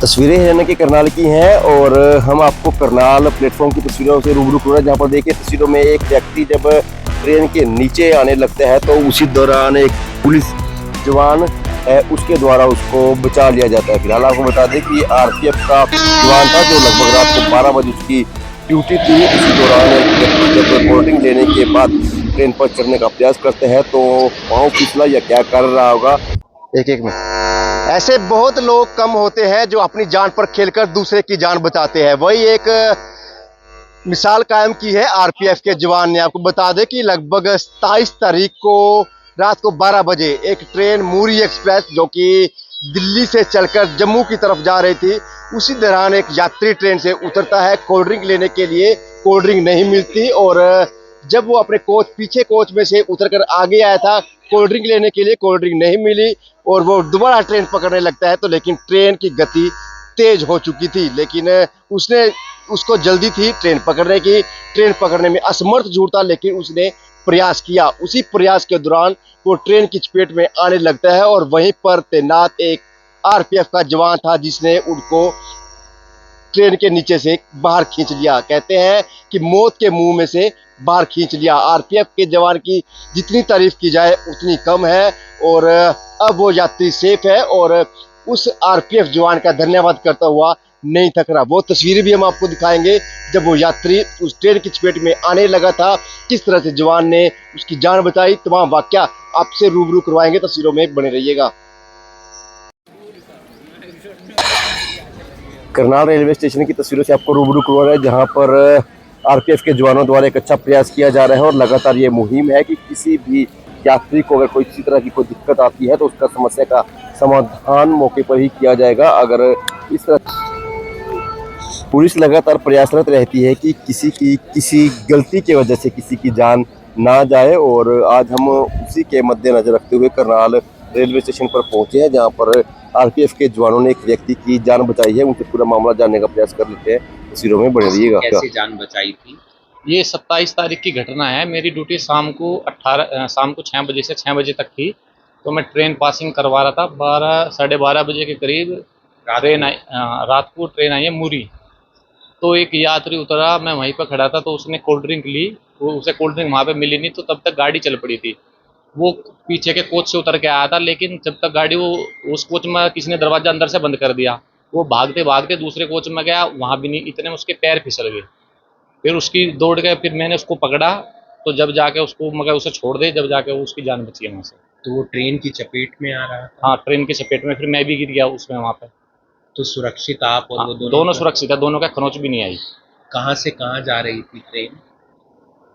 तस्वीरें हरियाणा के करनाल की हैं और हम आपको करनाल प्लेटफॉर्म की तस्वीरों से रूबरू कर रहे हैं, जहाँ पर देखिए तस्वीरों में एक व्यक्ति जब ट्रेन के नीचे आने लगता है तो उसी दौरान एक पुलिस जवान है उसके द्वारा उसको बचा लिया जाता है। फिलहाल आपको बता दें कि ये आरपीएफ का जवान था जो लगभग रात को 12 बजे उसकी ड्यूटी थी। इसी दौरान एक व्यक्ति जब रिपोर्टिंग लेने के बाद ट्रेन पर चढ़ने का प्रयास करते हैं तो पाँव फिसला या क्या कर रहा होगा, एक एक में। ऐसे बहुत लोग कम होते हैं जो अपनी जान पर खेलकर दूसरे की जान बचाते हैं। वही एक मिसाल कायम की है आरपीएफ के जवान ने। आपको बता दें कि लगभग 27 तारीख को रात को 12 बजे एक ट्रेन मूरी एक्सप्रेस जो कि दिल्ली से चलकर जम्मू की तरफ जा रही थी, उसी दौरान एक यात्री ट्रेन से उतरता है कोल्ड ड्रिंक लेने के लिए। कोल्ड ड्रिंक नहीं मिलती और जब वो अपने पीछे कोच में से उतरकर आगे आया था कोल्ड ड्रिंक लेने के लिए, कोल्ड ड्रिंक नहीं मिली और वो दोबारा ट्रेन पकड़ने लगता है। तो लेकिन ट्रेन की गति तेज हो चुकी थी, लेकिन उसको जल्दी थी ट्रेन पकड़ने की। ट्रेन पकड़ने में असमर्थ जुड़ता, लेकिन उसने प्रयास किया। उसी प्रयास के दौरान वो ट्रेन की चपेट में आने लगता है और वहीं पर तैनात एक आरपीएफ का जवान था जिसने उनको ट्रेन के नीचे से बाहर खींच लिया। कहते हैं कि मौत के मुंह में से बाहर खींच लिया। आरपीएफ के जवान की जितनी तारीफ की जाए उतनी कम है और अब वो यात्री सेफ है और उस आरपीएफ जवान का धन्यवाद करता हुआ नहीं थक रहा। वो तस्वीरें भी हम आपको दिखाएंगे जब वो यात्री उस ट्रेन की चपेट में आने लगा था, किस तरह से जवान ने उसकी जान बचाई। तमाम वाकया आपसे रूबरू करवाएंगे, तस्वीरों में बने रहिएगा। करनाल रेलवे स्टेशन की तस्वीरों से आपको रूबरू करवा रहे हैं, जहां पर आरपीएफ के जवानों द्वारा एक अच्छा प्रयास किया जा रहा है और लगातार ये मुहिम है कि किसी भी यात्री को अगर कोई किसी तरह की कोई दिक्कत आती है तो उसका समस्या का समाधान मौके पर ही किया जाएगा। अगर इस तरह पुलिस लगातार प्रयासरत रहती है कि किसी गलती की वजह से किसी की जान ना जाए और आज हम उसी के मद्देनजर रखते हुए करनाल रेलवे स्टेशन पर पहुंचे हैं, जहां पर आरपीएफ के जवानों ने एक व्यक्ति की जान बचाई है। उनसे पूरा मामला जानने का प्रयास कर लेते हैं, तस्वीरों में बने रहिएगा। कैसे जान बचाई थी? ये 27 तारीख की घटना है। मेरी ड्यूटी शाम को 6 बजे से 6 बजे तक थी। तो मैं ट्रेन पासिंग करवा रहा था। 12 साढ़े 12 बजे के करीब रात को ट्रेन आई है मूरी। तो एक यात्री उतरा, मैं वहीं पर खड़ा था तो उसने कोल्ड ड्रिंक ली। वो उसे कोल्ड ड्रिंक वहाँ पे मिली नहीं, तो तब तक गाड़ी चल पड़ी थी। वो पीछे के कोच से उतर के आया था, लेकिन जब तक गाड़ी उस कोच में किसी ने दरवाजा अंदर से बंद कर दिया। वो भागते भागते दूसरे कोच में गया, वहाँ भी नहीं, इतने में उसके पैर फिसल गए। फिर उसकी दौड़ गए, फिर मैंने उसको पकड़ा तो जब जाके उसको मगर उसे छोड़ दे, जब जाके उसकी जान बची है वहाँ से। तो वो ट्रेन की चपेट में आ रहा था? हाँ, ट्रेन की चपेट में। फिर मैं भी गिर गया उसमें वहाँ पे। तो सुरक्षित आप और वो दोनों सुरक्षित है, दोनों का खरोंच भी नहीं आई। कहाँ से कहाँ जा रही थी ट्रेन?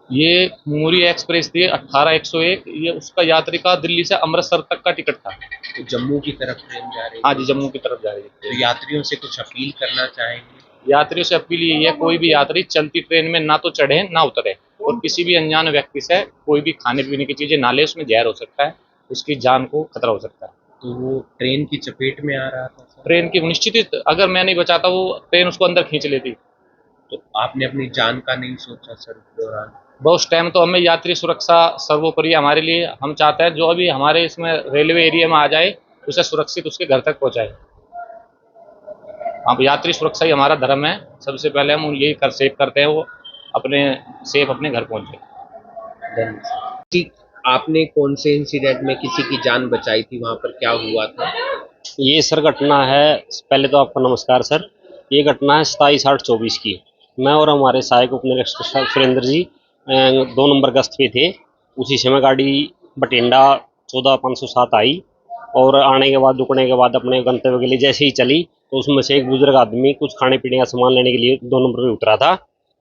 ये मूरी एक्सप्रेस थी 18-101। ये उसका यात्री का दिल्ली से अमृतसर तक का टिकट था। तो जम्मू की तरफ ट्रेन जा रही थी? हाँ जी, जम्मू की तरफ जा रही थी। तो यात्रियों से कुछ अपील करना चाहेंगे? यात्रियों से अपील यही है, कोई भी यात्री चलती ट्रेन में ना तो चढ़े ना उतरे और किसी भी अनजान व्यक्ति से कोई भी खाने पीने की चीजें ना ले, उसमें जहर हो सकता है, उसकी जान को खतरा हो सकता है। तो वो ट्रेन की चपेट में आ रहा था? ट्रेन की निश्चित ही, अगर मैं नहीं बचाता वो ट्रेन उसको अंदर खींच लेती। तो आपने अपनी जान का नहीं सोचा सर उस दौरान? उस टाइम तो हमें यात्री सुरक्षा सर्वोपरि है हमारे लिए। हम चाहते हैं जो अभी हमारे इसमें रेलवे एरिया में आ जाए उसे सुरक्षित उसके घर तक पहुंचाए। अब यात्री सुरक्षा ही हमारा धर्म है। सबसे पहले हम यही सेव करते हैं, वो अपने सेफ अपने घर पहुंचे। ठीक, आपने कौन से इंसिडेंट में किसी की जान बचाई थी? वहाँ पर क्या हुआ था? ये सर घटना है, पहले तो आपका नमस्कार सर। ये घटना है 27/8/24 की। मैं और हमारे सहायक उपनिरीक्षक सुरेंद्र जी 2 नंबर गश्त पे थे। उसी समय गाड़ी बठिंडा 14/507 आई और आने के बाद रुकने के बाद अपने गंतव्य के लिए जैसे ही चली तो उसमें से एक बुजुर्ग आदमी कुछ खाने पीने का सामान लेने के लिए 2 नंबर पे उतरा था।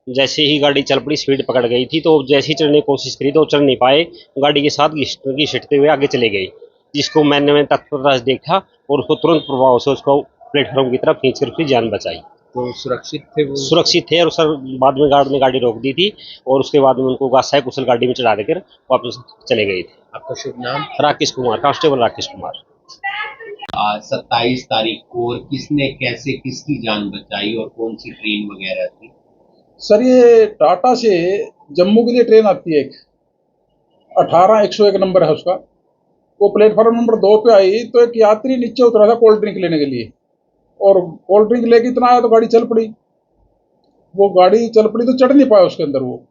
जैसे ही गाड़ी चल पड़ी, स्पीड पकड़ गई थी, तो जैसे ही चढ़ने की कोशिश करी तो चढ़ नहीं पाए, गाड़ी के साथ घिसटते हुए आगे चले गई, जिसको मैंने तत्परता से देखा और उसको तुरंत प्रभाव से उसको प्लेटफॉर्म की तरफ खींच कर उसकी जान बचाई। तो सुरक्षित थे वो? सुरक्षित थे और सर बाद में गार्ड ने गाड़ी रोक दी थी और उसके बाद में उनको सहायक कुशल गाड़ी में चढ़ा देकर वापस चले गए थे। आपका शुभ नाम? राकेश कुमार, कांस्टेबल राकेश कुमार। 27 तारीख को और किसने कैसे किसकी जान बचाई और कौन सी ट्रेन वगैरह थी? सर ये टाटा से जम्मू के लिए ट्रेन आती है, एक 18-101 नंबर है उसका। वो प्लेटफॉर्म नंबर 2 पे आई तो एक यात्री नीचे उतरा था कोल्ड ड्रिंक लेने के लिए, और कोल्ड ड्रिंक लेके इतना आया तो गाड़ी चल पड़ी। वो गाड़ी चल पड़ी तो चढ़ नहीं पाया उसके अंदर, वो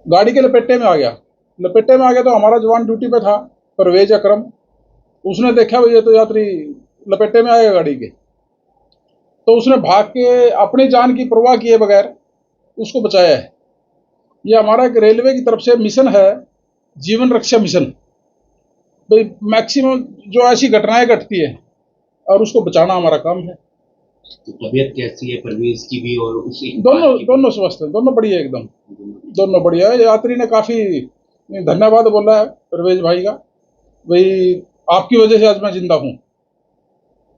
गाड़ी के लपेटे में आ गया। लपेटे में आ गया तो हमारा जवान ड्यूटी पे था परवेज अकरम, उसने देखा भाई ये तो यात्री लपेटे में आएगा गाड़ी के, तो उसने भाग के अपनी जान की परवाह किए बगैर उसको बचाया है। ये हमारा एक रेलवे की तरफ से मिशन है, जीवन रक्षा मिशन। भाई मैक्सिमम जो ऐसी घटनाएं घटती है और उसको बचाना हमारा काम है। तो तबीयत कैसी है परवेज की भी और उसी दोनों स्वस्थ हैं, दोनों बढ़िया एकदम, दोनों बढ़िया है। यात्री ने काफी धन्यवाद बोला है परवेज भाई का, भाई आपकी वजह से आज मैं जिंदा हूँ।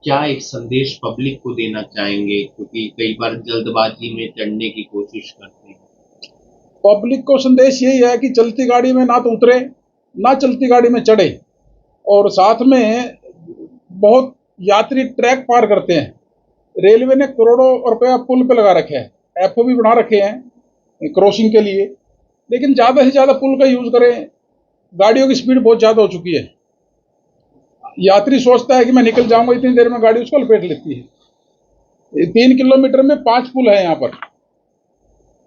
क्या एक संदेश पब्लिक को देना चाहेंगे, क्योंकि कई बार जल्दबाजी में चढ़ने की कोशिश करते हैं? पब्लिक को संदेश यही है कि चलती गाड़ी में ना तो उतरे, ना चलती गाड़ी में चढ़े, और साथ में बहुत यात्री ट्रैक पार करते हैं। रेलवे ने करोड़ों रुपया पुल पे लगा रखे हैं, एफओ भी बना रखे हैं क्रॉसिंग के लिए, लेकिन ज़्यादा से ज़्यादा पुल का यूज़ करें। गाड़ियों की स्पीड बहुत ज़्यादा हो चुकी है। यात्री सोचता है कि मैं निकल जाऊंगा, इतनी देर में गाड़ी उसको लपेट लेती है। 3 किलोमीटर में 5 पुल है यहाँ पर,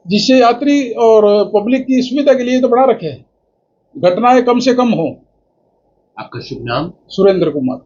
जिससे यात्री और पब्लिक की सुविधा के लिए तो बना रखे हैं, घटनाएं कम से कम हो। आपका शुभ नाम? सुरेंद्र कुमार।